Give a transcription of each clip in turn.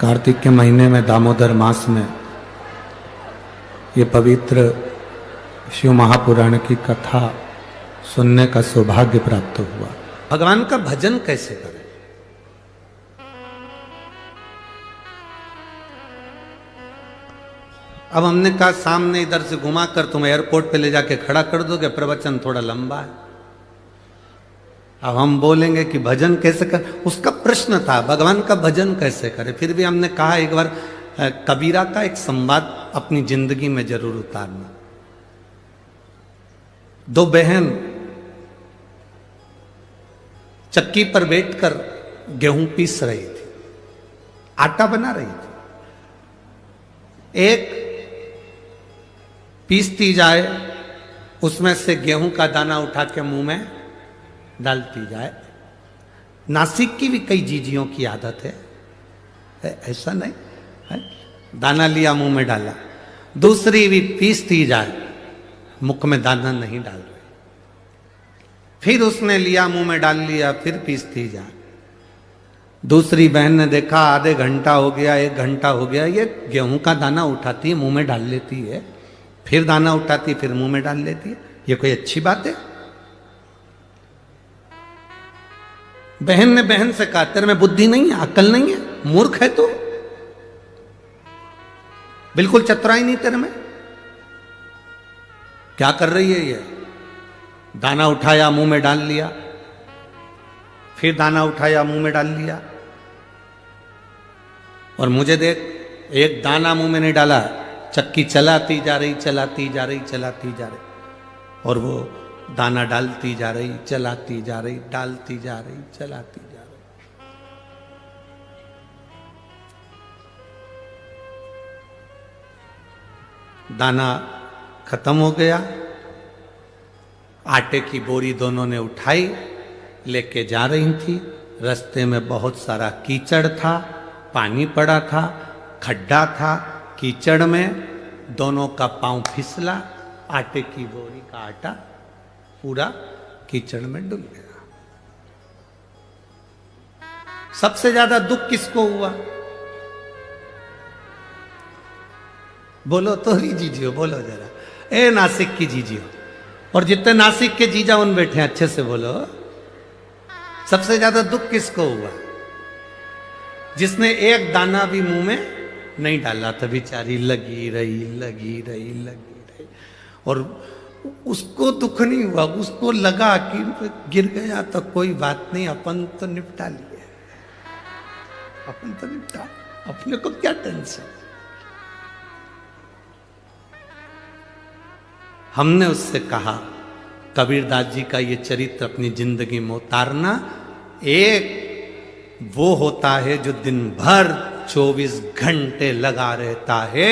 कार्तिक के महीने में दामोदर मास में ये पवित्र शिव महापुराण की कथा सुनने का सौभाग्य प्राप्त हुआ। भगवान का भजन कैसे करें? अब हमने कहा सामने इधर से घुमाकर तुम एयरपोर्ट पे ले जाके खड़ा कर दोगे, प्रवचन थोड़ा लंबा है। अब हम बोलेंगे कि भजन कैसे कर, उसका प्रश्न था भगवान का भजन कैसे करें। फिर भी हमने कहा एक बार कबीरा का एक संवाद अपनी जिंदगी में जरूर उतारना। दो बहन चक्की पर बैठकर गेहूं पीस रही थी, आटा बना रही थी। एक पीसती जाए, उसमें से गेहूं का दाना उठा के मुंह में डालती जाए। नासिक की भी कई जीजियों की आदत है, ऐसा नहीं है? दाना लिया मुंह में डाला। दूसरी भी पीसती जाए, मुख में दाना नहीं डाल रही, फिर उसने लिया मुंह में डाल लिया, फिर पीसती जाए। दूसरी बहन ने देखा आधे घंटा हो गया, 1 घंटा हो गया, ये गेहूं का दाना उठाती है मुंह में डाल लेती है, फिर दाना उठाती फिर मुंह में डाल लेती है, ये कोई अच्छी बात है? बहन ने बहन से कहा तेरे में बुद्धि नहीं है, अक्ल नहीं है, मूर्ख है तू, बिल्कुल चतुराई नहीं तेरे में। क्या कर रही है ये? दाना उठाया मुंह में डाल लिया, फिर दाना उठाया मुंह में डाल लिया, और मुझे देख एक दाना मुंह में नहीं डाला, चक्की चलाती जा रही, चलाती जा रही, चलाती जा रही, और वो दाना डालती जा रही, चलाती जा रही, डालती जा रही, चलाती जा रही। दाना खत्म हो गया, आटे की बोरी दोनों ने उठाई, लेके जा रही थी। रास्ते में बहुत सारा कीचड़ था, पानी पड़ा था, खड्डा था। कीचड़ में दोनों का पांव फिसला, आटे की बोरी का आटा पूरा कीचड़ में डूब गया। सबसे ज्यादा दुख किसको हुआ? बोलो तो ही जीजियो, बोलो जरा, ए नासिक की जीजियो, और जितने नासिक के जीजा उन बैठे अच्छे से बोलो। सबसे ज्यादा दुख किसको हुआ? जिसने एक दाना भी मुंह में नहीं डाला था, बेचारी लगी रही, लगी रही, लगी रही, और उसको दुख नहीं हुआ। उसको लगा कि गिर गया तो कोई बात नहीं, अपन तो निपटा लिए, अपन तो निपटा, अपने को क्या टेंशन। हमने उससे कहा कबीरदास जी का ये चरित्र अपनी जिंदगी में उतारना। एक वो होता है जो दिन भर 24 घंटे लगा रहता है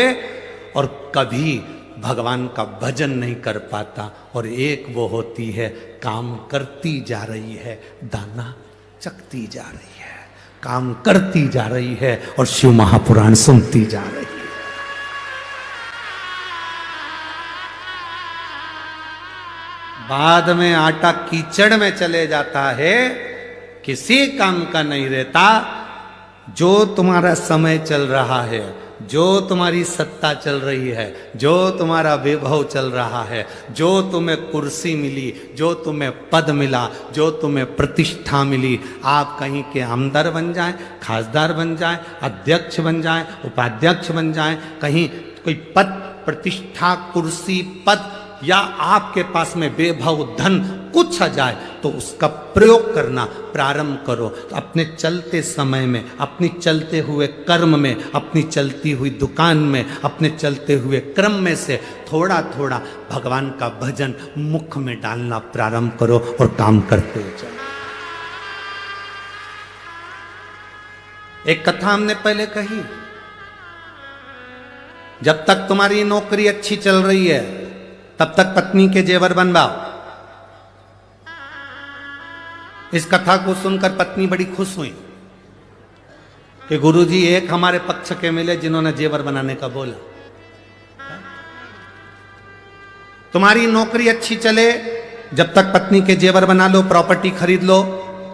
और कभी भगवान का भजन नहीं कर पाता, और एक वो होती है काम करती जा रही है, दाना चखती जा रही है, काम करती जा रही है और शिव महापुराण सुनती जा रही है। बाद में आटा कीचड़ में चले जाता है, किसी काम का नहीं रहता। जो तुम्हारा समय चल रहा है, जो तुम्हारी सत्ता चल रही है, जो तुम्हारा वैभव चल रहा है, जो तुम्हें कुर्सी मिली, जो तुम्हें पद मिला, जो तुम्हें प्रतिष्ठा मिली, आप कहीं के आमदार बन जाएं, खासदार बन जाएं, अध्यक्ष बन जाएं, उपाध्यक्ष बन जाएं, कहीं कोई पद प्रतिष्ठा कुर्सी पद या आपके पास में वैभव धन कुछ आ जाए, तो उसका प्रयोग करना प्रारंभ करो। तो अपने चलते समय में, अपनी चलते हुए कर्म में, अपनी चलती हुई दुकान में, अपने चलते हुए क्रम में से थोड़ा थोड़ा भगवान का भजन मुख में डालना प्रारंभ करो और काम करते चलो। एक कथा हमने पहले कही, जब तक तुम्हारी नौकरी अच्छी चल रही है तब तक पत्नी के जेवर बनवाओ। इस कथा को सुनकर पत्नी बड़ी खुश हुई कि गुरुजी एक हमारे पक्ष के मिले जिन्होंने जेवर बनाने का बोला। तुम्हारी नौकरी अच्छी चले, जब तक पत्नी के जेवर बना लो, प्रॉपर्टी खरीद लो,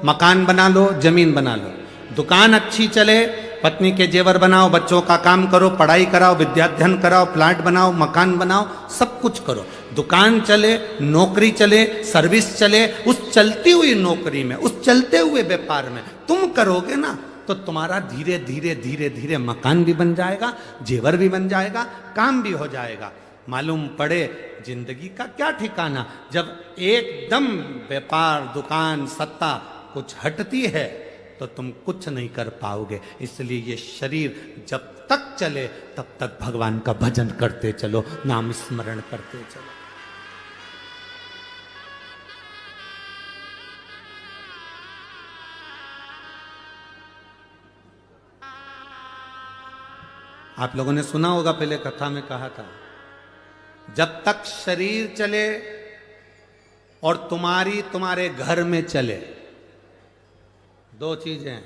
मकान बना लो, जमीन बना लो। दुकान अच्छी चले, पत्नी के जेवर बनाओ, बच्चों का काम करो, पढ़ाई कराओ, विद्याध्ययन कराओ, प्लाट बनाओ, मकान बनाओ, सब कुछ करो। दुकान चले, नौकरी चले, सर्विस चले, उस चलती हुई नौकरी में, उस चलते हुए व्यापार में तुम करोगे ना, तो तुम्हारा धीरे धीरे धीरे धीरे मकान भी बन जाएगा, जेवर भी बन जाएगा, काम भी हो जाएगा। मालूम पड़े जिंदगी का क्या ठिकाना, जब एकदम व्यापार, दुकान, सत्ता कुछ हटती है तो तुम कुछ नहीं कर पाओगे। इसलिए ये शरीर जब तक चले तब तक भगवान का भजन करते चलो, नाम स्मरण करते चलो। आप लोगों ने सुना होगा, पहले कथा में कहा था, जब तक शरीर चले और तुम्हारे घर में चले, दो चीजें हैं।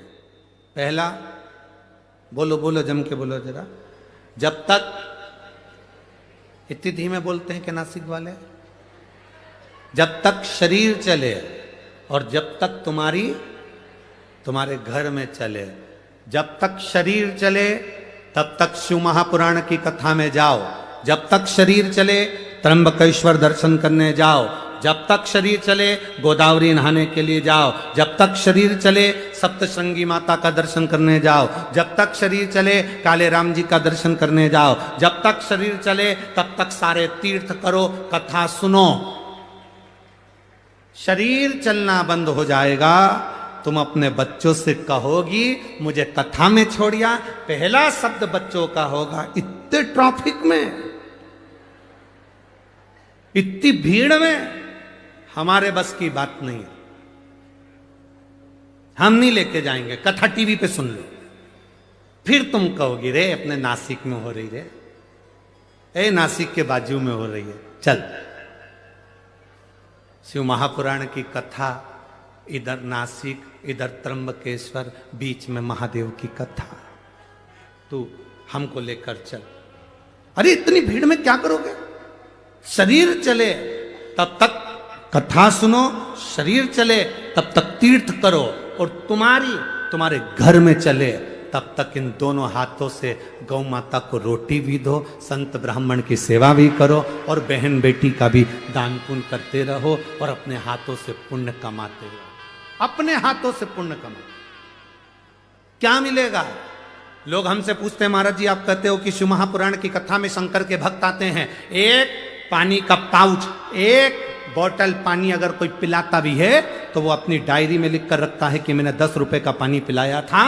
पहला, बोलो बोलो जम के बोलो जरा, जब तक, इतनी धीमे बोलते हैं कि नासिक वाले, जब तक शरीर चले और जब तक तुम्हारे घर में चले। जब तक शरीर चले तब तक शिव महापुराण की कथा में जाओ, जब तक शरीर चले त्र्यंबकेश्वर दर्शन करने जाओ, जब तक शरीर चले गोदावरी नहाने के लिए जाओ, जब तक शरीर चले सप्तशृंगी माता का दर्शन करने जाओ, जब तक शरीर चले काले राम जी का दर्शन करने जाओ, जब तक शरीर चले तब तक सारे तीर्थ करो, कथा सुनो। शरीर चलना बंद हो जाएगा, तुम अपने बच्चों से कहोगी मुझे कथा में छोड़िया, पहला शब्द बच्चों का होगा, इतने ट्रैफिक में, इतनी भीड़ में हमारे बस की बात नहीं है, हम नहीं लेके जाएंगे, कथा टीवी पे सुन लो। फिर तुम कहोगी रे अपने नासिक में हो रही रे, ए नासिक के बाजू में हो रही है, चल। शिव महापुराण की कथा, इधर नासिक, इधर त्र्यंबकेश्वर, बीच में महादेव की कथा, तू हमको लेकर चल। अरे इतनी भीड़ में क्या करोगे? शरीर चले तब तक कथा सुनो, शरीर चले तब तक तीर्थ करो, और तुम्हारे घर में चले तब तक इन दोनों हाथों से गौ माता को रोटी भी दो, संत ब्राह्मण की सेवा भी करो, और बहन बेटी का भी दान पुण्य करते रहो, और अपने हाथों से पुण्य कमाते रहो, अपने हाथों से पुण्य कमाओ। क्या मिलेगा? लोग हमसे पूछते हैं महाराज जी आप कहते हो कि शिव महापुराण की कथा में शंकर के भक्त आते हैं, एक पानी का पाउच, एक बोतल पानी अगर कोई पिलाता भी है तो वो अपनी डायरी में लिख कर रखता है कि मैंने 10 रुपए का पानी पिलाया था,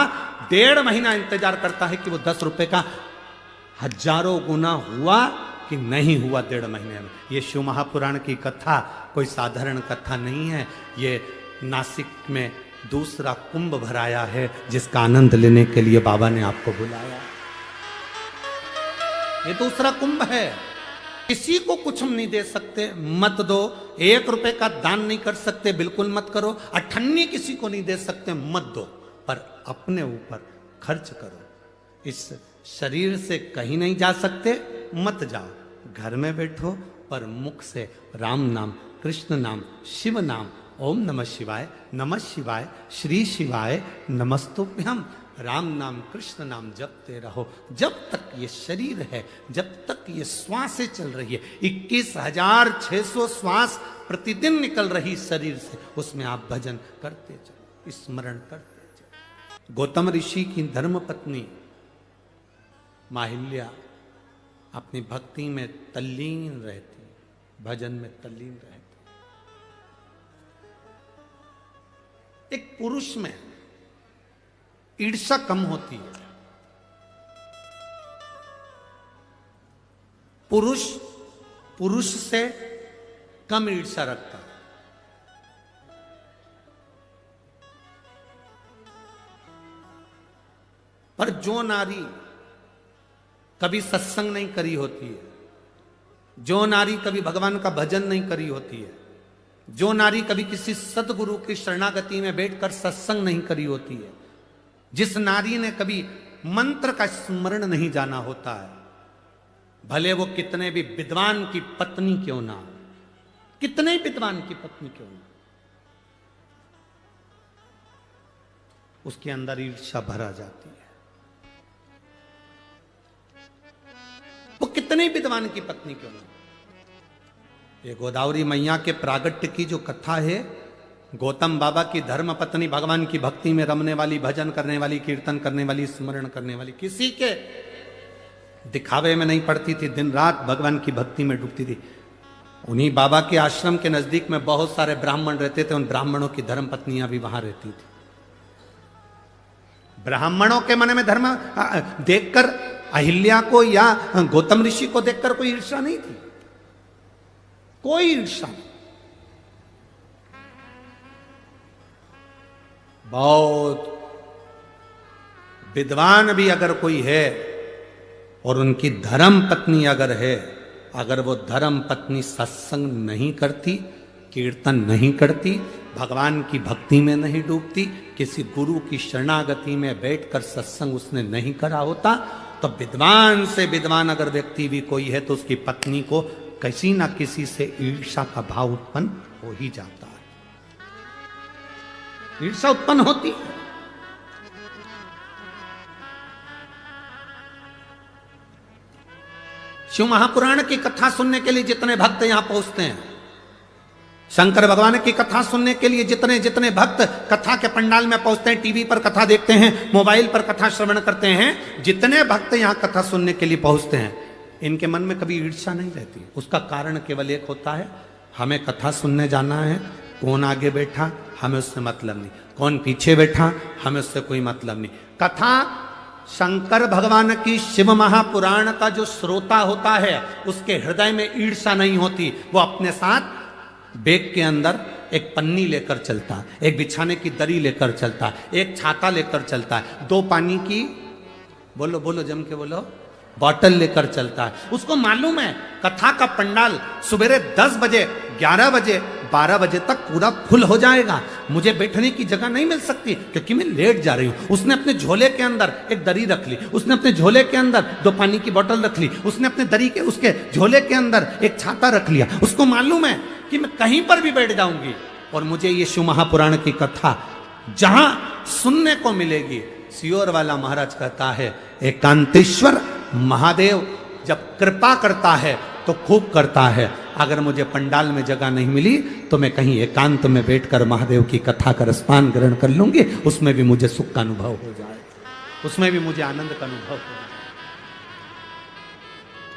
1.5 महीना इंतजार करता है कि वो 10 रुपए का हजारों गुना हुआ कि नहीं हुआ 1.5 महीने में। ये शिव महापुराण की कथा कोई साधारण कथा नहीं है, ये नासिक में दूसरा कुंभ भराया है, जिसका आनंद लेने के लिए बाबा ने आपको बुलाया। ये दूसरा कुंभ है, किसी को कुछ हम नहीं दे सकते, मत दो। 1 रुपए का दान नहीं कर सकते, बिल्कुल मत करो। अठन्नी किसी को नहीं दे सकते, मत दो, पर अपने ऊपर खर्च करो। इस शरीर से कहीं नहीं जा सकते, मत जाओ, घर में बैठो, पर मुख से राम नाम, कृष्ण नाम, शिव नाम, ओम नमः शिवाय, नमः शिवाय, श्री शिवाय, नमस्तुभ्यम, राम नाम कृष्ण नाम जपते रहो। जब तक ये शरीर है, जब तक ये श्वासें चल रही है, 21,600 श्वास प्रतिदिन निकल रही शरीर से, उसमें आप भजन करते चलो, स्मरण करते चलो। गौतम ऋषि की धर्म पत्नी माहिल्या अपनी भक्ति में तल्लीन रहती, भजन में तल्लीन रहती। एक पुरुष में ईर्ष्या कम होती है, पुरुष से कम ईर्ष्या रखता है। पर जो नारी कभी सत्संग नहीं करी होती है, जो नारी कभी भगवान का भजन नहीं करी होती है, जो नारी कभी किसी सदगुरु की शरणागति में बैठकर सत्संग नहीं करी होती है, जिस नारी ने कभी मंत्र का स्मरण नहीं जाना होता है, भले वो कितने भी विद्वान की पत्नी क्यों ना, कितने विद्वान की पत्नी क्यों ना, उसके अंदर ईर्ष्या भरा जाती है। कितने विद्वान की पत्नी क्यों नहीं। ये गोदावरी मैया के प्रागट्य की जो कथा है, गौतम बाबा की धर्म पत्नी भगवान की भक्ति में रमने वाली, भजन करने वाली, कीर्तन करने वाली, स्मरण करने वाली, किसी के दिखावे में नहीं पड़ती थी, दिन रात भगवान की भक्ति में डूबती थी। उन्हीं बाबा के आश्रम के नजदीक में बहुत सारे ब्राह्मण रहते थे, उन ब्राह्मणों की धर्म पत्नियां भी वहां रहती थी। ब्राह्मणों के मन में धर्म देखकर अहिल्या को या गौतम ऋषि को देखकर कोई ईर्ष्या नहीं थी, कोई ईर्ष्या नहीं। बहुत विद्वान भी अगर कोई है और उनकी धर्म पत्नी अगर है, अगर वो धर्म पत्नी सत्संग नहीं करती, कीर्तन नहीं करती, भगवान की भक्ति में नहीं डूबती, किसी गुरु की शरणागति में बैठकर सत्संग उसने नहीं करा होता, तो विद्वान से विद्वान अगर व्यक्ति भी कोई है तो उसकी पत्नी को किसी ना किसी से ईर्ष्या का भाव उत्पन्न हो ही जाता है, ईर्ष्या उत्पन्न होती है। शिव महापुराण की कथा सुनने के लिए जितने भक्त यहां पहुंचते हैं, शंकर भगवान की कथा सुनने के लिए जितने जितने भक्त कथा के पंडाल में पहुंचते हैं, टीवी पर कथा देखते हैं, मोबाइल पर कथा श्रवण करते हैं, जितने भक्त यहां कथा सुनने के लिए पहुंचते हैं, इनके मन में कभी ईर्ष्या नहीं रहती। उसका कारण केवल एक होता है, हमें कथा सुनने जाना है, कौन आगे बैठा हमें उससे मतलब नहीं, कौन पीछे बैठा हमें उससे कोई मतलब नहीं। कथा शंकर भगवान की शिव महापुराण का जो श्रोता होता है उसके हृदय में ईर्ष्या नहीं होती, वो अपने साथ बैग के अंदर एक पन्नी लेकर चलता है, एक बिछाने की दरी लेकर चलता है, एक छाता लेकर चलता है, 2 पानी की बोलो बोलो जम के बोलो बॉटल लेकर चलता है। उसको मालूम है कथा का पंडाल सुबह 10 बजे, 11 बजे, 12 बजे तक पूरा फुल हो जाएगा, मुझे बैठने की जगह नहीं मिल सकती क्योंकि मैं लेट जा रही हूं। उसने अपने झोले के अंदर एक दरी रख ली, उसने अपने झोले के अंदर 2 पानी की बोतल रख ली, उसने अपने दरी के उसके झोले के अंदर एक छाता रख लिया। उसको मालूम है कि मैं कहीं पर भी बैठ जाऊंगी और मुझे ये शिव महापुराण की कथा जहां सुनने को मिलेगी। सियोर वाला महाराज कहता है, एकांतेश्वर महादेव जब कृपा करता है तो खूब करता है, अगर मुझे पंडाल में जगह नहीं मिली तो मैं कहीं एकांत में बैठकर महादेव की कथा का रसपान ग्रहण कर लूंगी, उसमें भी मुझे सुख का अनुभव हो जाए, उसमें भी मुझे आनंद का अनुभव हो जाए,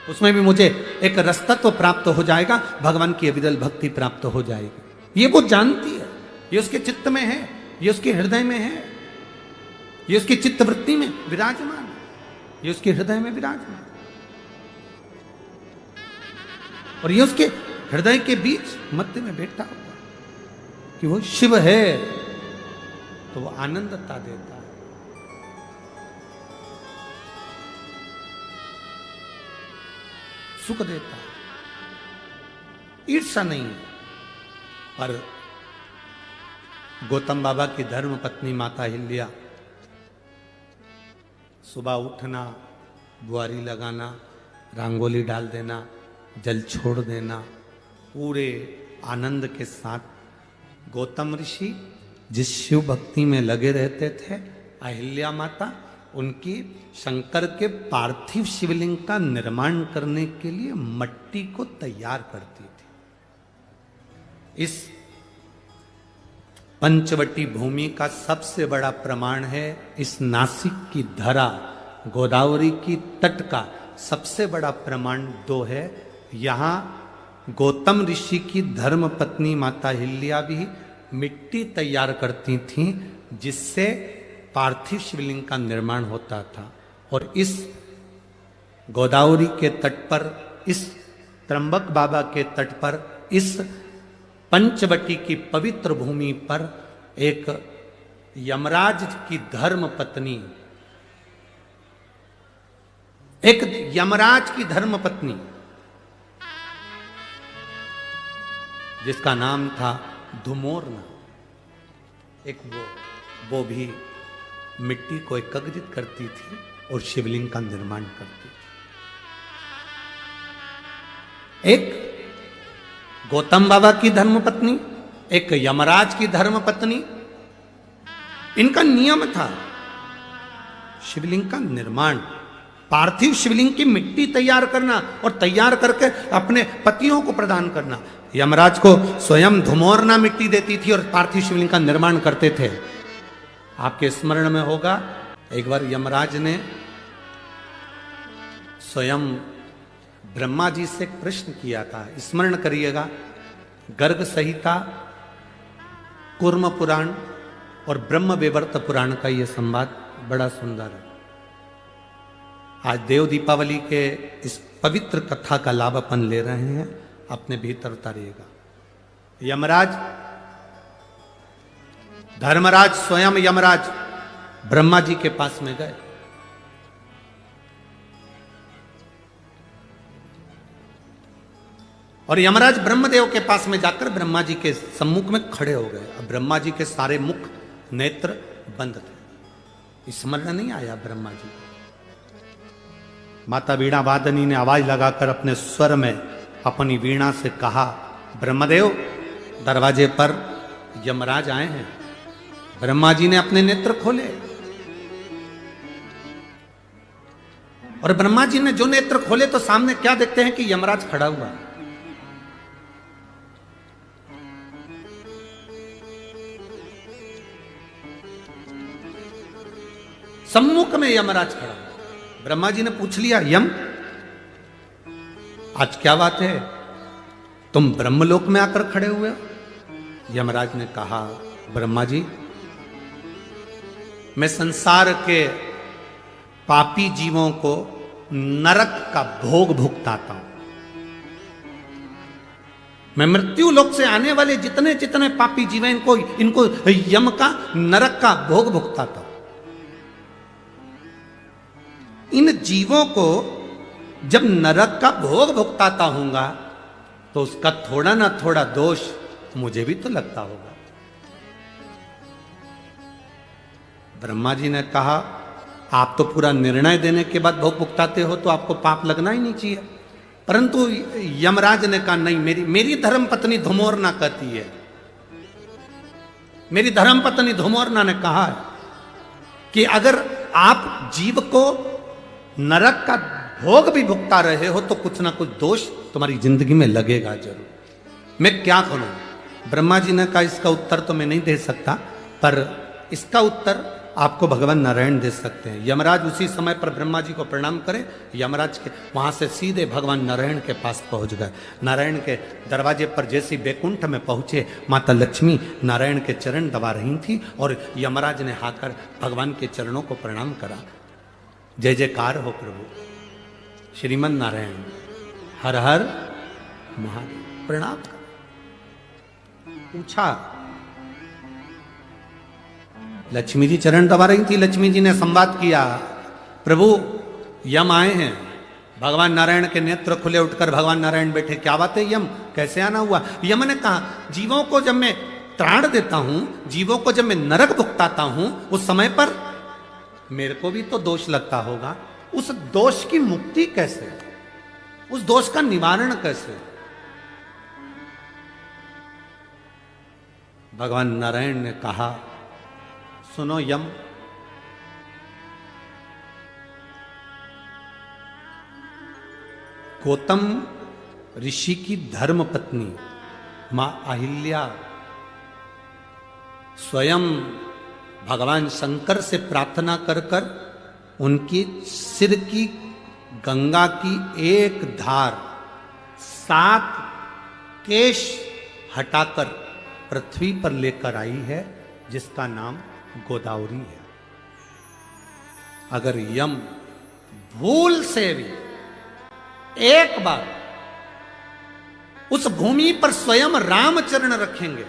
उसमें भी मुझे एक रसतत्व प्राप्त हो जाएगा, भगवान की अविरल भक्ति प्राप्त हो जाएगी। ये वो जानती है, ये उसके चित्त में है, ये उसके हृदय में है, ये उसकी चित्त वृत्ति में विराजमान, ये उसके हृदय में विराजमान, और ये उसके हृदय के बीच मध्य में बैठा होगा कि वो शिव है, तो वो आनंदता देता है। सुख देता है, ईर्ष्या नहीं है। पर गौतम बाबा की धर्म पत्नी माता अहिल्या, सुबह उठना, बुआरी लगाना, रंगोली डाल देना, जल छोड़ देना, पूरे आनंद के साथ गौतम ऋषि जिस शिव भक्ति में लगे रहते थे, अहिल्या माता उनकी शंकर के पार्थिव शिवलिंग का निर्माण करने के लिए मट्टी को तैयार करती थी। इस पंचवटी भूमि का सबसे बड़ा प्रमाण है इस नासिक की धरा, गोदावरी की तट का सबसे बड़ा प्रमाण 2 है। यहाँ गौतम ऋषि की धर्म पत्नी माता अहिल्या भी मिट्टी तैयार करती थीं जिससे पार्थिव शिवलिंग का निर्माण होता था, और इस गोदावरी के तट पर, इस त्र्यंबक बाबा के तट पर, इस पंचवटी की पवित्र भूमि पर एक यमराज की धर्म पत्नी, एक यमराज की धर्म पत्नी जिसका नाम था धुमोरना, एक वो भी मिट्टी को एकत्रित करती थी और शिवलिंग का निर्माण करती थी। एक गौतम बाबा की धर्मपत्नी, एक यमराज की धर्मपत्नी, इनका नियम था शिवलिंग का निर्माण पार्थिव शिवलिंग की मिट्टी तैयार करना और तैयार करके अपने पतियों को प्रदान करना। यमराज को स्वयं धुमोरना मिट्टी देती थी और पार्थिव शिवलिंग का निर्माण करते थे। आपके स्मरण में होगा, एक बार यमराज ने स्वयं ब्रह्मा जी से प्रश्न किया था, स्मरण करिएगा। गर्ग संहिता, कूर्म पुराण और ब्रह्म विवर्त पुराण का यह संवाद बड़ा सुंदर है। आज देव दीपावली के इस पवित्र कथा का लाभ अपन ले रहे हैं, अपने भीतर उतारिएगा। यमराज, धर्मराज स्वयं यमराज ब्रह्मा जी के पास में गए। और यमराज ब्रह्मदेव के पास में जाकर ब्रह्मा जी के सम्मुख में खड़े हो गए। अब ब्रह्मा जी के सारे मुख नेत्र बंद थे, स्मरण नहीं आया ब्रह्मा जी। माता वीणा वादनी ने आवाज लगाकर अपने स्वर में अपनी वीणा से कहा, ब्रह्मदेव, दरवाजे पर यमराज आए हैं। ब्रह्मा जी ने अपने नेत्र खोले और ब्रह्मा जी ने जो नेत्र खोले तो सामने क्या देखते हैं कि यमराज खड़ा हुआ। सम्मुख में यमराज खड़ा। ब्रह्मा जी ने पूछ लिया, यम, आज क्या बात है, तुम ब्रह्मलोक में आकर खड़े हुए हो? यमराज ने कहा, ब्रह्मा जी, मैं संसार के पापी जीवों को नरक का भोग भुगताता हूं। मैं मृत्यु लोक से आने वाले जितने जितने पापी जीव हैं इनको यम का, नरक का भोग भुगताता हूं। इन जीवों को जब नरक का भोग भुगताता हूंगा तो उसका थोड़ा ना थोड़ा दोष मुझे भी तो लगता होगा। ब्रह्मा जी ने कहा, आप तो पूरा निर्णय देने के बाद भोग भुगताते हो तो आपको पाप लगना ही नहीं चाहिए। परंतु यमराज ने कहा, नहीं, मेरी धर्म पत्नी धुमोरना कहती है। मेरी धर्म पत्नी धुमोरना ने कहा कि अगर आप जीव को नरक का भोग भी भुगता रहे हो तो कुछ ना कुछ दोष तुम्हारी जिंदगी में लगेगा जरूर। मैं क्या करूं? ब्रह्मा जी ने कहा, इसका उत्तर तो मैं नहीं दे सकता, पर इसका उत्तर आपको भगवान नारायण दे सकते हैं। यमराज उसी समय पर ब्रह्मा जी को प्रणाम करे, यमराज के वहां से सीधे भगवान नारायण के पास पहुंच गए। नारायण के दरवाजे पर जैसी बैकुंठ में पहुंचे, माता लक्ष्मी नारायण के चरण दबा रही थी और यमराज ने आकर भगवान के चरणों को प्रणाम करा। जय जयकार हो प्रभु, श्रीमन नारायण, हर हर महादेव। प्रणाम कर पूछा, लक्ष्मी जी चरण दबा रही थी। लक्ष्मी जी ने संवाद किया, प्रभु यम आए हैं। भगवान नारायण के नेत्र खुले, उठकर भगवान नारायण बैठे। क्या बात है यम, कैसे आना हुआ? यम ने कहा, जीवों को जब मैं त्राण देता हूं, जीवों को जब मैं नरक भुगताता हूं, उस समय पर मेरे को भी तो दोष लगता होगा। उस दोष की मुक्ति कैसे, उस दोष का निवारण कैसे? भगवान नारायण ने कहा, सुनो यम, गौतम ऋषि की धर्म पत्नी मां अहिल्या स्वयं भगवान शंकर से प्रार्थना कर कर उनकी सिर की गंगा की एक धार 7 केश हटाकर पृथ्वी पर लेकर आई है, जिसका नाम गोदावरी है। अगर यम भूल से भी एक बार उस भूमि पर स्वयं रामचरण रखेंगे,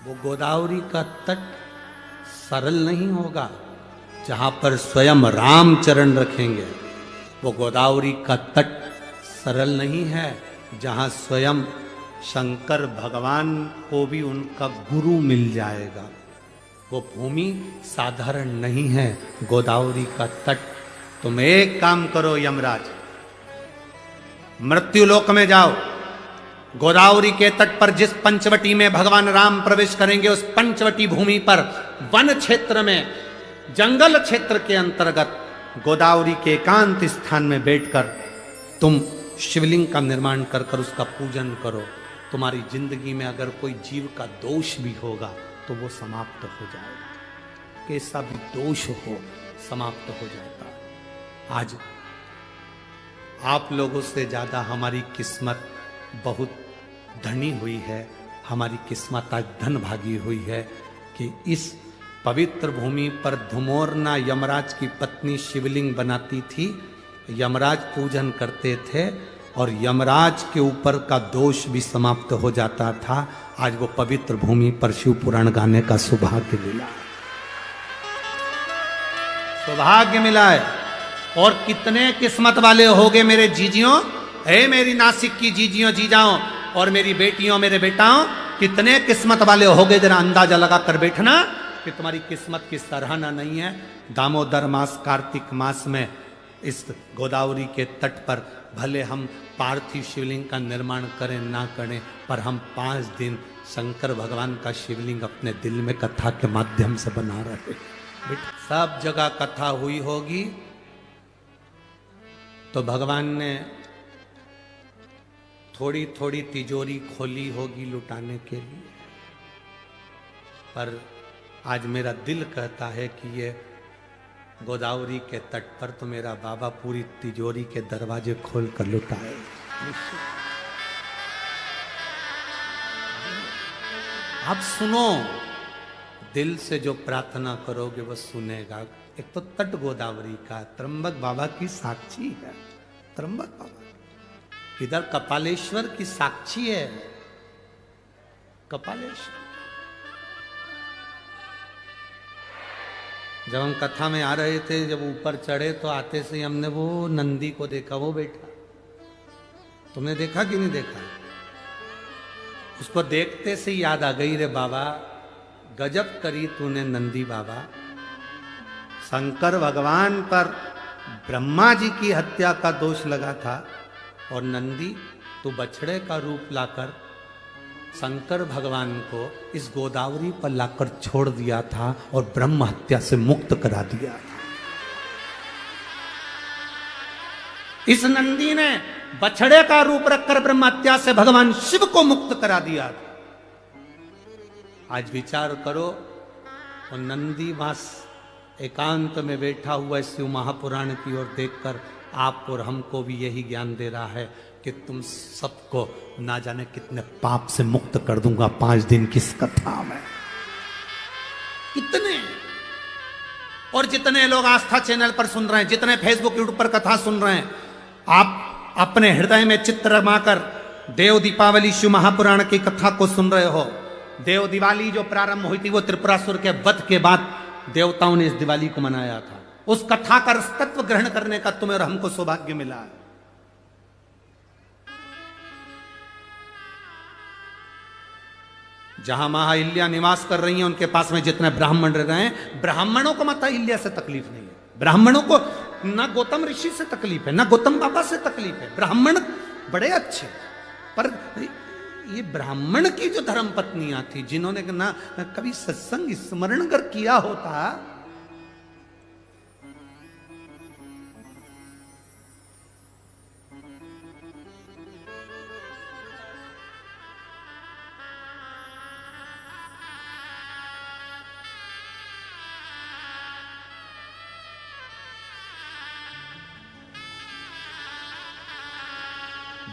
वो गोदावरी का तट सरल नहीं होगा। जहां पर स्वयं रामचरण रखेंगे, वो गोदावरी का तट सरल नहीं है। जहां स्वयं शंकर भगवान को भी उनका गुरु मिल जाएगा, वो भूमि साधारण नहीं है, गोदावरी का तट। तुम एक काम करो यमराज, मृत्युलोक में जाओ, गोदावरी के तट पर जिस पंचवटी में भगवान राम प्रवेश करेंगे, उस पंचवटी भूमि पर वन क्षेत्र में जंगल क्षेत्र के अंतर्गत गोदावरी के एकांत स्थान में बैठकर तुम शिवलिंग का निर्माण कर कर उसका पूजन करो। तुम्हारी जिंदगी में अगर कोई जीव का दोष भी होगा तो वो समाप्त हो जाएगा। कैसा भी दोष हो समाप्त हो जाता है। आज आप लोगों से ज्यादा हमारी किस्मत बहुत धनी हुई है। हमारी किस्मत आज धन भागी हुई है कि इस पवित्र भूमि पर धुमोरना यमराज की पत्नी शिवलिंग बनाती थी। यमराज पूजन करते थे और यमराज के ऊपर का दोष भी समाप्त हो जाता था। आज वो पवित्र भूमि पर शिव पुराण गाने का सौभाग्य मिला, सौभाग्य मिला है। और कितने किस्मत वाले होगे मेरे जीजियों, हे मेरी नासिक की जीजियों जीजाओं और मेरी बेटियों मेरे बेटाओं, कितने किस्मत वाले होगे। जरा अंदाजा लगा कर बैठना कि तुम्हारी किस्मत की सराहना नहीं है। दामोदर मास कार्तिक मास में इस गोदावरी के तट पर भले हम पार्थिव शिवलिंग का निर्माण करें ना करें, पर हम 5 दिन शंकर भगवान का शिवलिंग अपने दिल में कथा के माध्यम से बना रहे। सब जगह कथा हुई होगी तो भगवान ने थोड़ी थोड़ी तिजोरी खोली होगी लुटाने के लिए, पर आज मेरा दिल कहता है कि ये गोदावरी के तट पर तो मेरा बाबा पूरी तिजोरी के दरवाजे खोल कर लुटाए। आप सुनो, दिल से जो प्रार्थना करोगे वो सुनेगा। एक तो तट गोदावरी का, त्र्यंबक बाबा की साक्षी है। त्र्यंबक बाबा इधर कपालेश्वर की साक्षी है। कपालेश्वर जब हम कथा में आ रहे थे, जब ऊपर चढ़े तो आते से हमने वो नंदी को देखा, वो बैठा। तुमने देखा कि नहीं देखा? उसको देखते से याद आ गई, रे बाबा गजब करी तूने नंदी बाबा। शंकर भगवान पर ब्रह्मा जी की हत्या का दोष लगा था और नंदी तू बछड़े का रूप लाकर शंकर भगवान को इस गोदावरी पर लाकर छोड़ दिया था और ब्रह्म हत्या से मुक्त करा दिया था। इस नंदी ने बछड़े का रूप रखकर ब्रह्म हत्या से भगवान शिव को मुक्त करा दिया था। आज विचार करो, और नंदी वास एकांत में बैठा हुआ शिव महापुराण की ओर देखकर आप और हमको भी यही ज्ञान दे रहा है कि तुम सबको ना जाने कितने पाप से मुक्त कर दूंगा 5 दिन की इस कथा में। कितने, और जितने लोग आस्था चैनल पर सुन रहे हैं, जितने फेसबुक यूट्यूब पर कथा सुन रहे हैं, आप अपने हृदय में चित्र रमाकर देव दीपावली शिव महापुराण की कथा को सुन रहे हो। देव दिवाली जो प्रारंभ हुई थी वो त्रिपुरासुर के वध के बाद देवताओं ने इस दिवाली को मनाया था। उस कथा का तत्व ग्रहण करने का तुम्हें और हमको सौभाग्य मिला है। जहां मां अहिल्या निवास कर रही हैं, उनके पास में जितने ब्राह्मण रह रहे हैं, ब्राह्मणों को माता अहिल्या से तकलीफ नहीं है। ब्राह्मणों को ना गौतम ऋषि से तकलीफ है, ना गौतम बाबा से तकलीफ है। ब्राह्मण बड़े अच्छे, पर ये ब्राह्मण की जो धर्म पत्नियां थी, जिन्होंने ना कभी सत्संग स्मरण कर किया होता,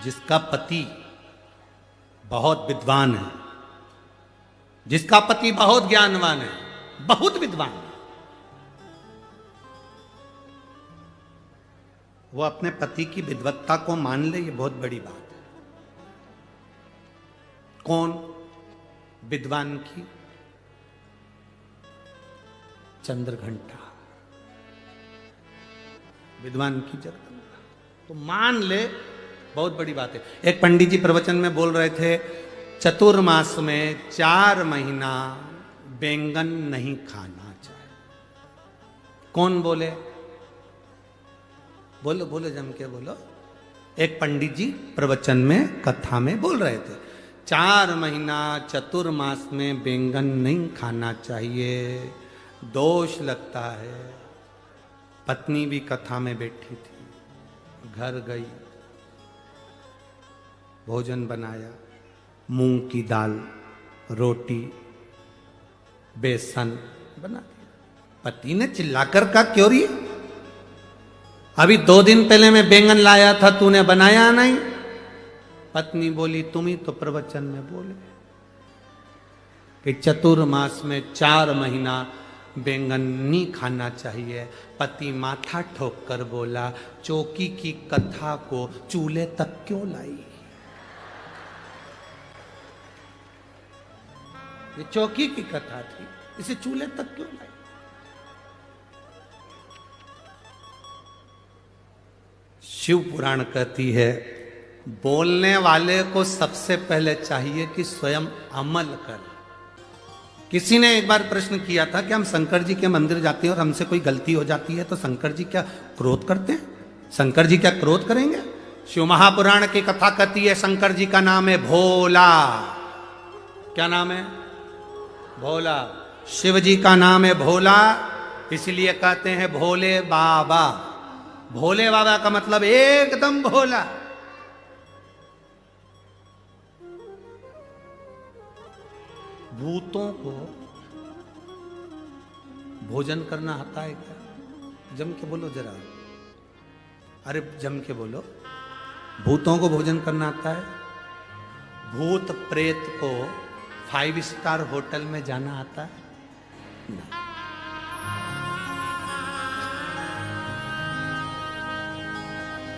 जिसका पति बहुत विद्वान है, जिसका पति बहुत ज्ञानवान है, बहुत विद्वान है, वो अपने पति की विद्वत्ता को मान ले, ये बहुत बड़ी बात है। कौन? विद्वान की चंद्रघंटा, विद्वान की जगदम्बा, तो मान ले, बहुत बड़ी बात है। एक पंडित जी प्रवचन में बोल रहे थे, चतुर्मास में 4 महीना बैंगन नहीं खाना चाहिए। कौन बोले? बोलो बोलो, जम के बोलो। एक पंडित जी प्रवचन में कथा में बोल रहे थे, 4 महीना चतुर्मास में बैंगन नहीं खाना चाहिए। दोष लगता है। पत्नी भी कथा में बैठी थी, घर गई, भोजन बनाया, मूंग की दाल, रोटी, बेसन बना दिया। पति ने चिल्लाकर कहा, क्यों रही? अभी 2 दिन पहले मैं बैंगन लाया था, तूने बनाया नहीं। पत्नी बोली, तुम ही तो प्रवचन में बोले कि चतुर्मास में 4 महीना बैंगन नहीं खाना चाहिए। पति माथा ठोक कर बोला, चौकी की कथा को चूल्हे तक क्यों लाई? ये चौकी की कथा थी, इसे चूल्हे तक क्यों लाई? शिव पुराण कहती है, बोलने वाले को सबसे पहले चाहिए कि स्वयं अमल करे। किसी ने एक बार प्रश्न किया था कि हम शंकर जी के मंदिर जाते हैं और हमसे कोई गलती हो जाती है तो शंकर जी क्या क्रोध करते हैं? शंकर जी क्या क्रोध करेंगे? शिव महापुराण की कथा कहती है, शंकर जी का नाम है भोला। क्या नाम है? भोला। शिव जी का नाम है भोला, इसलिए कहते हैं भोले बाबा। भोले बाबा का मतलब एकदम भोला। भूतों को भोजन करना आता है क्या? जम के बोलो जरा, अरे जम के बोलो। भूतों को भोजन करना आता है? भूत प्रेत को 5 स्टार होटल में जाना आता है? नहीं।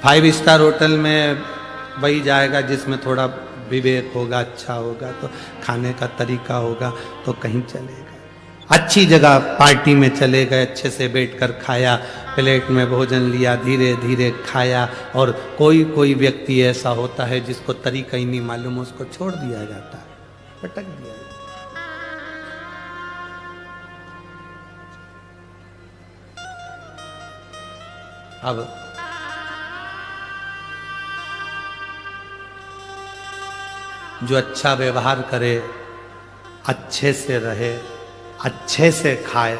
5 स्टार होटल में वही जाएगा जिसमें थोड़ा विवेक होगा, अच्छा होगा, तो खाने का तरीका होगा तो कहीं चलेगा। अच्छी जगह पार्टी में चले गए, अच्छे से बैठकर खाया, प्लेट में भोजन लिया, धीरे धीरे खाया। और कोई कोई व्यक्ति ऐसा होता है जिसको तरीका ही नहीं मालूम, उसको छोड़ दिया जाता है, पटक दिया जाता है। अब जो अच्छा व्यवहार करे, अच्छे से रहे, अच्छे से खाए,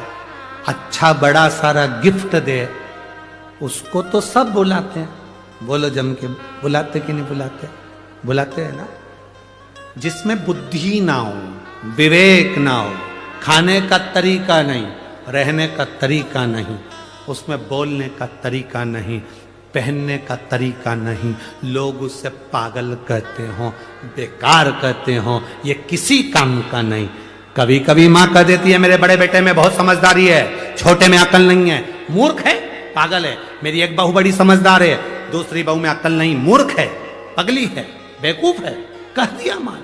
अच्छा बड़ा सारा गिफ्ट दे, उसको तो सब बुलाते हैं। बोलो जम के, बुलाते कि नहीं बुलाते? बुलाते हैं ना। जिसमें बुद्धि ना हो, विवेक ना हो, खाने का तरीका नहीं, रहने का तरीका नहीं, उसमें बोलने का तरीका नहीं, पहनने का तरीका नहीं, लोग उससे पागल कहते हो, बेकार कहते हो, ये किसी काम का नहीं। कभी कभी माँ कह देती है, मेरे बड़े बेटे में बहुत समझदारी है, छोटे में अकल नहीं है। मूर्ख है, पागल है। मेरी एक बहू बड़ी समझदार है, दूसरी बहू में अकल नहीं, मूर्ख है, पगली है, बेवकूफ है, कह दिया माँ ने।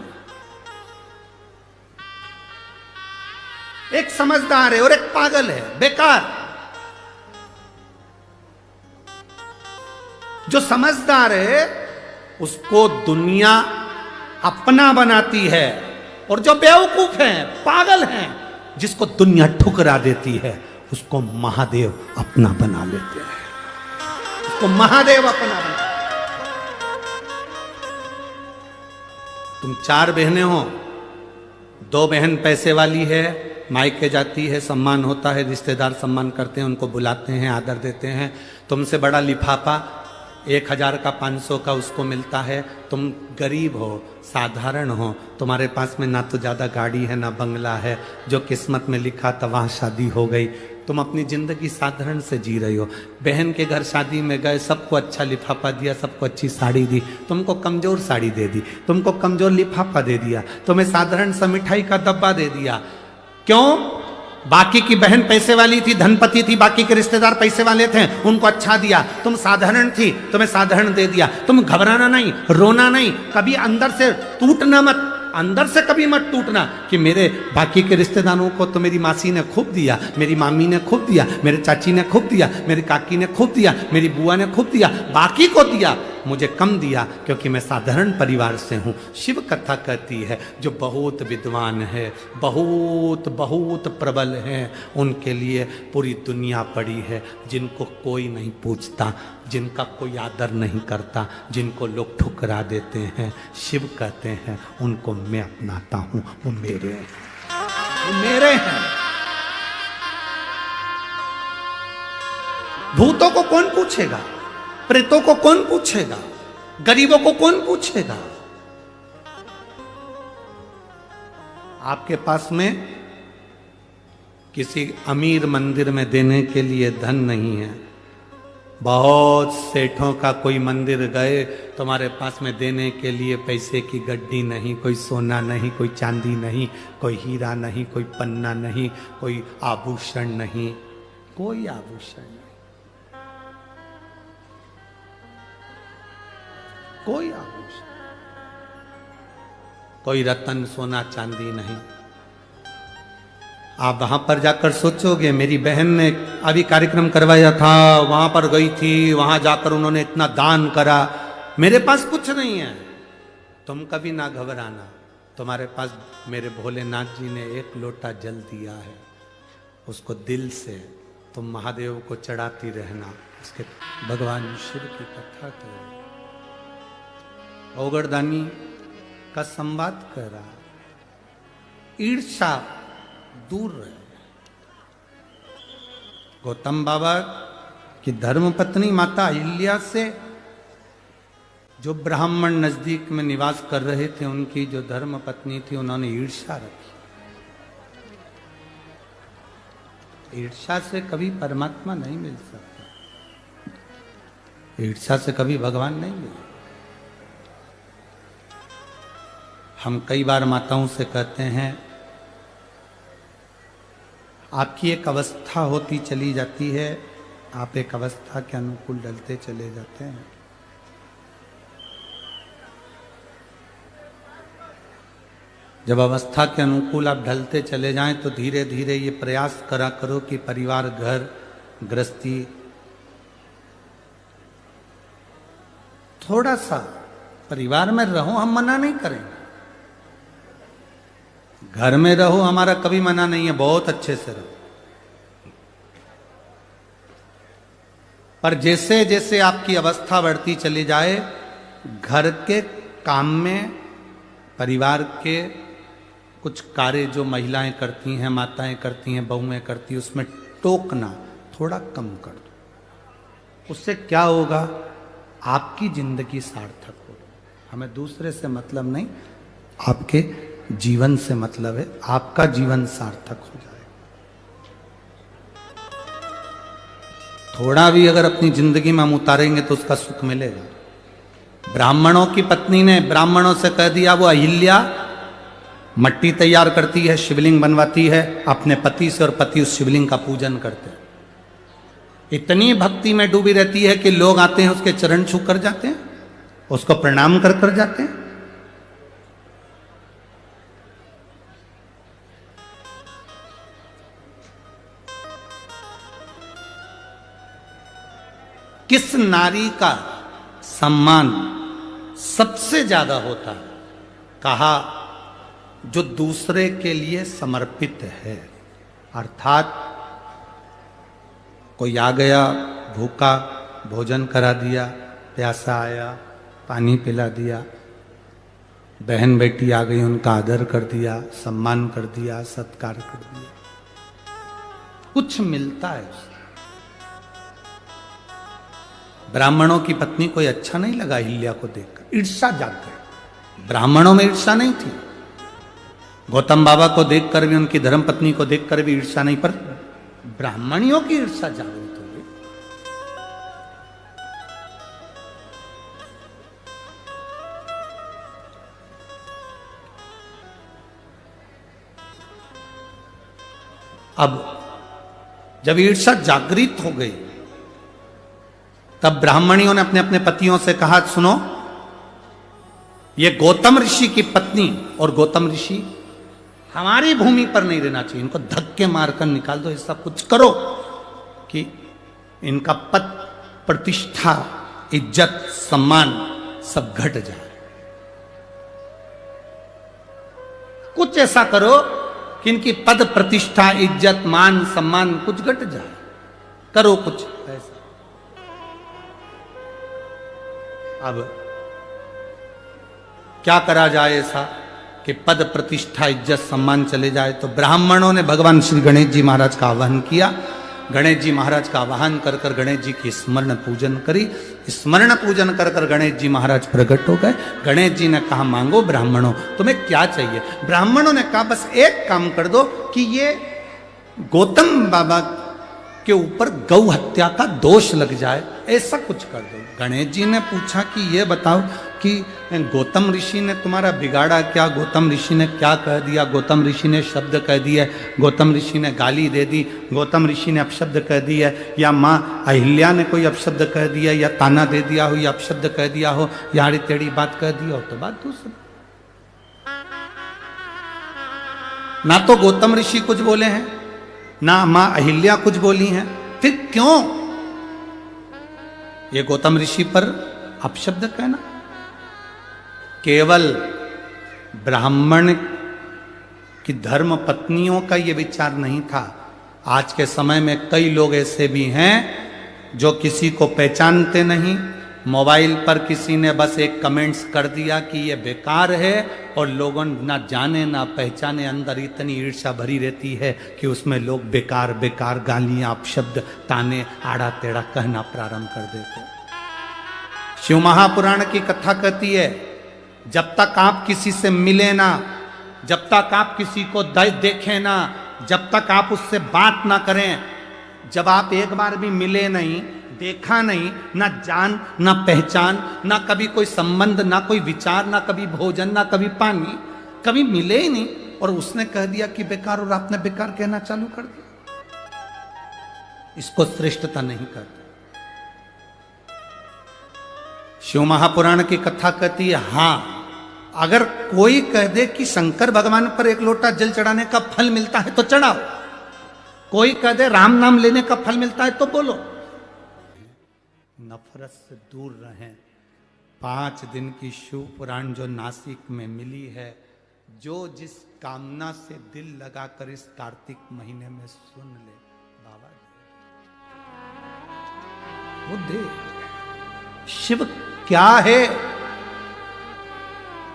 एक समझदार है और एक पागल है, बेकार। जो समझदार है उसको दुनिया अपना बनाती है, और जो बेवकूफ है, पागल है, जिसको दुनिया ठुकरा देती है, उसको महादेव अपना बना लेते हैं। उसको महादेव अपना बना। तुम 4 बहनें हो, 2 बहन पैसे वाली है, मायके जाती है, सम्मान होता है, रिश्तेदार सम्मान करते हैं, उनको बुलाते हैं, आदर देते हैं। तुमसे बड़ा लिफाफा 1000 का 500 का उसको मिलता है। तुम गरीब हो, साधारण हो, तुम्हारे पास में ना तो ज़्यादा गाड़ी है ना बंगला है, जो किस्मत में लिखा था वहाँ शादी हो गई। तुम अपनी ज़िंदगी साधारण से जी रही हो। बहन के घर शादी में गए, सबको अच्छा लिफाफा दिया, सबको अच्छी साड़ी दी, तुमको कमज़ोर साड़ी दे दी, तुमको कमज़ोर लिफाफा दे दिया, तुम्हें साधारण सा मिठाई का डब्बा दे दिया। क्यों? बाकी की बहन पैसे वाली थी, धनपति थी, बाकी के रिश्तेदार पैसे वाले थे, उनको अच्छा दिया। तुम साधारण थी, तुम्हें साधारण दे दिया। तुम घबराना नहीं, रोना नहीं, कभी अंदर से टूटना मत, अंदर से कभी मत टूटना कि मेरे बाकी के रिश्तेदारों को तो मेरी मासी ने खूब दिया, मेरी मामी ने खूब दिया, मेरे चाची ने खूब दिया, मेरी काकी ने खूब दिया, मेरी बुआ ने खूब दिया, बाकी को दिया, मुझे कम दिया क्योंकि मैं साधारण परिवार से हूँ। शिव कथा कहती है, जो बहुत विद्वान है, बहुत बहुत प्रबल है, उनके लिए पूरी दुनिया पड़ी है। जिनको कोई नहीं पूछता, जिनका कोई आदर नहीं करता, जिनको लोग ठुकरा देते हैं, शिव कहते हैं उनको मैं अपनाता हूँ, वो मेरे हैं, वो मेरे हैं। भूतों को कौन पूछेगा? प्रेतों को कौन पूछेगा? गरीबों को कौन पूछेगा? आपके पास में किसी अमीर मंदिर में देने के लिए धन नहीं है, बहुत सेठों का कोई मंदिर गए, तुम्हारे पास में देने के लिए पैसे की गड्डी नहीं, कोई सोना नहीं, कोई चांदी नहीं, कोई हीरा नहीं, कोई पन्ना नहीं, कोई आभूषण नहीं, कोई आभूषण नहीं, कोई आभूषण, कोई रतन सोना चांदी नहीं। आप वहां पर जाकर सोचोगे, मेरी बहन ने अभी कार्यक्रम करवाया था, वहां पर गई थी, वहां जाकर उन्होंने इतना दान करा, मेरे पास कुछ नहीं है। तुम कभी ना घबराना, तुम्हारे पास मेरे भोलेनाथ जी ने एक लोटा जल दिया है, उसको दिल से तुम महादेव को चढ़ाती रहना। उसके भगवान शिव की कथा करो। ओगरदानी का संवाद करा, ईर्षा दूर रहे। गौतम बाबा की धर्म पत्नी माता अहिल्या से जो ब्राह्मण नजदीक में निवास कर रहे थे, उनकी जो धर्म पत्नी थी, उन्होंने ईर्षा रखी। ईर्षा से कभी परमात्मा नहीं मिल सकता, ईर्षा से कभी भगवान नहीं मिले। हम कई बार माताओं से कहते हैं, आपकी एक अवस्था होती चली जाती है, आप एक अवस्था के अनुकूल ढलते चले जाते हैं। जब अवस्था के अनुकूल आप ढलते चले जाएं तो धीरे धीरे ये प्रयास करा करो कि परिवार, घर गृहस्थी थोड़ा सा परिवार में रहो, हम मना नहीं करेंगे। घर में रहो, हमारा कभी मना नहीं है, बहुत अच्छे से रहो। पर जैसे जैसे आपकी अवस्था बढ़ती चली जाए, घर के काम में, परिवार के कुछ कार्य जो महिलाएं करती हैं, माताएं करती हैं, बहुएं करती हैं, उसमें टोकना थोड़ा कम कर दो। उससे क्या होगा? आपकी जिंदगी सार्थक होगी। हमें दूसरे से मतलब नहीं, आपके जीवन से मतलब है, आपका जीवन सार्थक हो जाए। थोड़ा भी अगर अपनी जिंदगी में हम उतारेंगे तो उसका सुख मिलेगा। ब्राह्मणों की पत्नी ने ब्राह्मणों से कह दिया, वो अहिल्या मट्टी तैयार करती है, शिवलिंग बनवाती है अपने पति से, और पति उस शिवलिंग का पूजन करते हैं। इतनी भक्ति में डूबी रहती है कि लोग आते हैं, उसके चरण छू कर जाते हैं, उसको प्रणाम कर कर जाते हैं। किस नारी का सम्मान सबसे ज्यादा होता है? कहा, जो दूसरे के लिए समर्पित है। अर्थात कोई आ गया भूखा, भोजन करा दिया, प्यासा आया पानी पिला दिया, बहन बेटी आ गई उनका आदर कर दिया, सम्मान कर दिया, सत्कार कर दिया, कुछ मिलता है उसे। ब्राह्मणों की पत्नी को अच्छा नहीं लगा अहिल्या को देखकर, ईर्ष्या जाग गई। ब्राह्मणों में ईर्ष्या नहीं थी, गौतम बाबा को देखकर भी, उनकी धर्म पत्नी को देखकर भी ईर्ष्या नहीं, पर ब्राह्मणियों की ईर्ष्या जागृत हो गई। अब जब ईर्ष्या जागृत हो गई, तब ब्राह्मणियों ने अपने अपने पतियों से कहा, सुनो, ये गौतम ऋषि की पत्नी और गौतम ऋषि हमारी भूमि पर नहीं रहना चाहिए, इनको धक्के मारकर निकाल दो, ऐसा कुछ करो कि इनका पद, प्रतिष्ठा, इज्जत, सम्मान सब घट जाए। कुछ ऐसा करो कि इनकी पद, प्रतिष्ठा, इज्जत, मान, सम्मान कुछ घट जाए, करो कुछ ऐसा। अब क्या करा जाए ऐसा कि पद, प्रतिष्ठा, इज्जत, सम्मान चले जाए? तो ब्राह्मणों ने भगवान श्री गणेश जी महाराज का आह्वान किया गणेश जी महाराज का आवाहन कर कर गणेश जी की स्मरण पूजन करी। स्मरण पूजन कर कर गणेश जी महाराज प्रकट हो गए। गणेश जी ने कहा मांगो ब्राह्मणों तुम्हें क्या चाहिए। ब्राह्मणों ने कहा बस एक काम कर दो कि ये गौतम बाबा के ऊपर गौ हत्या का दोष लग जाए, ऐसा कुछ कर दो। गणेश जी ने पूछा कि ये बताओ कि गौतम ऋषि ने तुम्हारा बिगाड़ा क्या, गौतम ऋषि ने क्या कह दिया, गौतम ऋषि ने शब्द कह दिया, गौतम ऋषि ने गाली दे दी, गौतम ऋषि ने अपशब्द कह दिया, या माँ अहिल्या ने कोई अपशब्द कह दिया, या ताना दे दिया हो, या अपशब्द कह दिया हो, या आड़ी टेढ़ी बात कह दिया हो, तो बात दूसरी। ना तो गौतम ऋषि कुछ बोले हैं, ना माँ अहिल्या कुछ बोली हैं, फिर क्यों ये गौतम ऋषि पर अपशब्द कहना। केवल ब्राह्मण की धर्म पत्नियों का ये विचार नहीं था। आज के समय में कई लोग ऐसे भी हैं जो किसी को पहचानते नहीं, मोबाइल पर किसी ने बस एक कमेंट्स कर दिया कि ये बेकार है, और लोगों ना जाने ना पहचाने अंदर इतनी ईर्ष्या भरी रहती है कि उसमें लोग बेकार बेकार गालियां अपशब्द ताने आड़ा टेढ़ा कहना प्रारंभ कर देते। शिव महापुराण की कथा कहती है जब तक आप किसी से मिले ना, जब तक आप किसी को देखें ना, जब तक आप उससे बात ना करें, जब आप एक बार भी मिले नहीं, देखा नहीं, ना जान ना पहचान, ना कभी कोई संबंध, ना कोई विचार, ना कभी भोजन, ना कभी पानी, कभी मिले ही नहीं, और उसने कह दिया कि बेकार, और आपने बेकार कहना चालू कर दिया, इसको श्रेष्ठता नहीं करते। शिव महापुराण की कथा कहती है हां, अगर कोई कह दे कि शंकर भगवान पर एक लोटा जल चढ़ाने का फल मिलता है तो चढ़ाओ, कोई कह दे राम नाम लेने का फल मिलता है तो बोलो। नफरत से दूर रहें। 5 दिन की शिव पुराण जो नासिक में मिली है, जो जिस कामना से दिल लगाकर इस कार्तिक महीने में सुन ले, बाबा वो दे। शिव क्या है,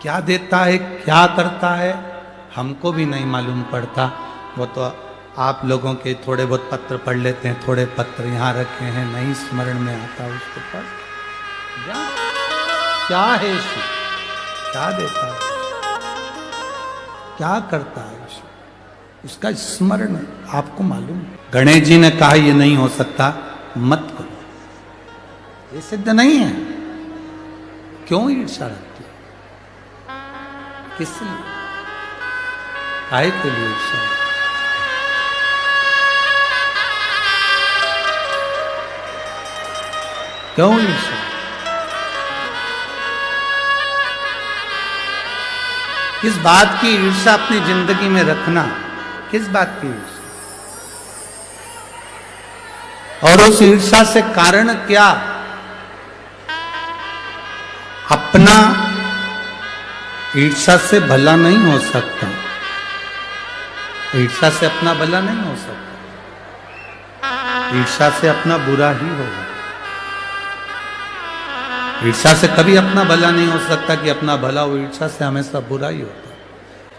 क्या देता है, क्या करता है, हमको भी नहीं मालूम पड़ता। वो तो आप लोगों के थोड़े बहुत पत्र पढ़ लेते हैं, थोड़े पत्र यहाँ रखे हैं, नहीं स्मरण में आता उसके पास। क्या है शिव, क्या देता है, क्या करता है शिव, उसका स्मरण आपको मालूम है। गणेश जी ने कहा ये नहीं हो सकता, मत करो, ये सिद्ध नहीं है। क्यों ईर्ष्या रखती है, किस लिए, काहे के लिए ईर्ष्या? क्यों ईर्ष्या? किस बात की ईर्ष्या अपनी जिंदगी में रखना, किस बात की ईर्ष्या? और उस ईर्ष्या से कारण क्या? अपना ईर्ष्या से भला नहीं हो सकता, ईर्ष्या से अपना भला नहीं हो सकता, ईर्ष्या से अपना बुरा ही होगा। ईर्ष्या से कभी अपना भला नहीं हो सकता कि अपना भला हो, ईर्ष्या से हमेशा बुरा ही होता है।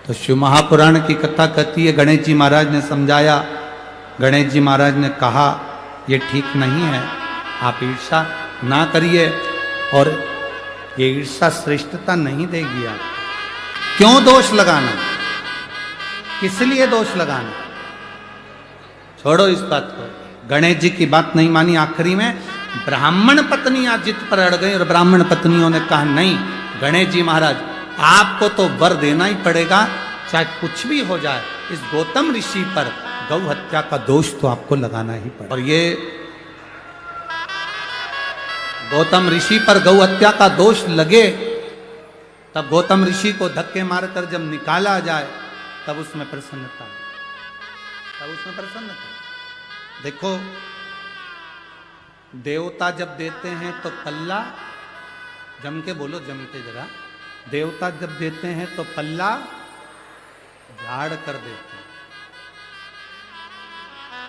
तो शिव महापुराण की कथा कहती है गणेश जी महाराज ने समझाया, गणेश जी महाराज ने कहा ये ठीक नहीं है, आप ईर्ष्या ना करिए, और ये ईर्ष्या श्रेष्ठता नहीं देगी। आप क्यों दोष लगाना, किस लिए दोष लगाना, छोड़ो इस बात को। गणेश जी की बात नहीं मानी, आखिरी में ब्राह्मण पत्नियां जिद पर अड़ गई, और ब्राह्मण पत्नियों ने कहा नहीं गणेश जी महाराज आपको तो वर देना ही पड़ेगा, चाहे कुछ भी हो जाए, इस गौतम ऋषि पर गौ हत्या का दोष तो आपको लगाना ही पड़ेगा। और ये गौतम ऋषि पर गौ हत्या का दोष लगे, तब गौतम ऋषि को धक्के मारकर जब निकाला जाए, तब उसमें प्रसन्नता, तब उसमें प्रसन्नता। देखो देवता जब देते हैं तो पल्ला, जम के बोलो, जम के जरा, देवता जब देते हैं तो पल्ला झाड़ कर देते हैं,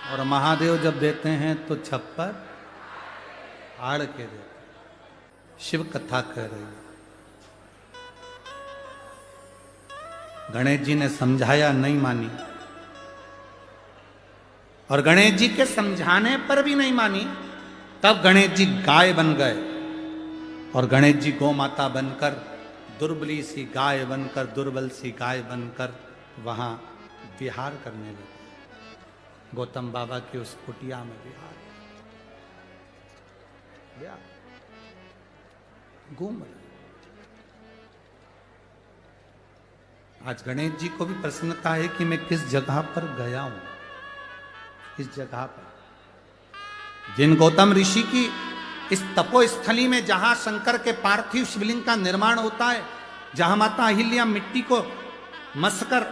और महादेव जब देते हैं तो छप्पर आड़ के देते हैं। शिव कथा कह रही है। गणेश जी ने समझाया, नहीं मानी, और गणेश जी के समझाने पर भी नहीं मानी। तब गणेश जी गाय बन गए और गणेश जी गौ माता बनकर, दुर्बली सी गाय बनकर, दुर्बल सी गाय बनकर वहां विहार करने लगे। गौतम बाबा की उस कुटिया में विहार घूम रहे। आज गणेश जी को भी प्रसन्नता है कि मैं किस जगह पर गया हूं। इस जगह पर जिन गौतम ऋषि की इस तपोस्थली में, जहां शंकर के पार्थिव शिवलिंग का निर्माण होता है, जहां माता अहिल्या मिट्टी को मसकर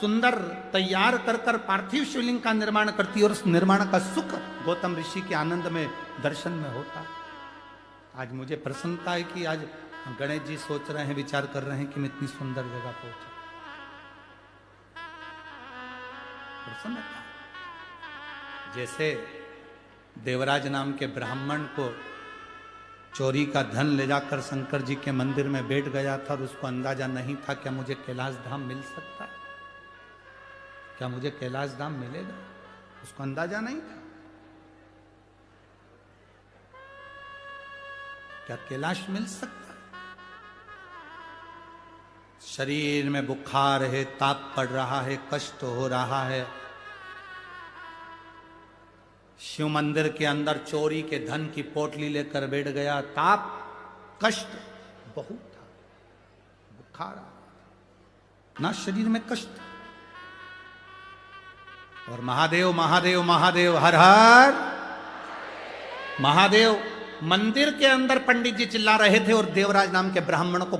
सुंदर तैयार कर कर पार्थिव शिवलिंग का निर्माण करती है, और उस निर्माण का सुख गौतम ऋषि के आनंद में, दर्शन में होता है। आज मुझे प्रसन्नता है कि आज गणेश जी सोच रहे हैं, विचार कर रहे हैं कि मैं इतनी सुंदर जगह पहुंचा। प्रसन्नता। जैसे देवराज नाम के ब्राह्मण को चोरी का धन ले जाकर शंकर जी के मंदिर में बैठ गया था और उसको अंदाजा नहीं था क्या मुझे कैलाश धाम मिल सकता है, क्या मुझे कैलाश धाम मिलेगा, उसको अंदाजा नहीं था। क्या कैलाश मिल सकता है? शरीर में बुखार है, ताप पड़ रहा है, कष्ट हो रहा है। शिव मंदिर के अंदर चोरी के धन की पोटली लेकर बैठ गया। ताप, कष्ट बहुत था, बुखार ना, शरीर में कष्ट। और महादेव महादेव महादेव, हर हर महादेव। मंदिर के अंदर पंडित जी चिल्ला रहे थे और देवराज नाम के ब्राह्मण को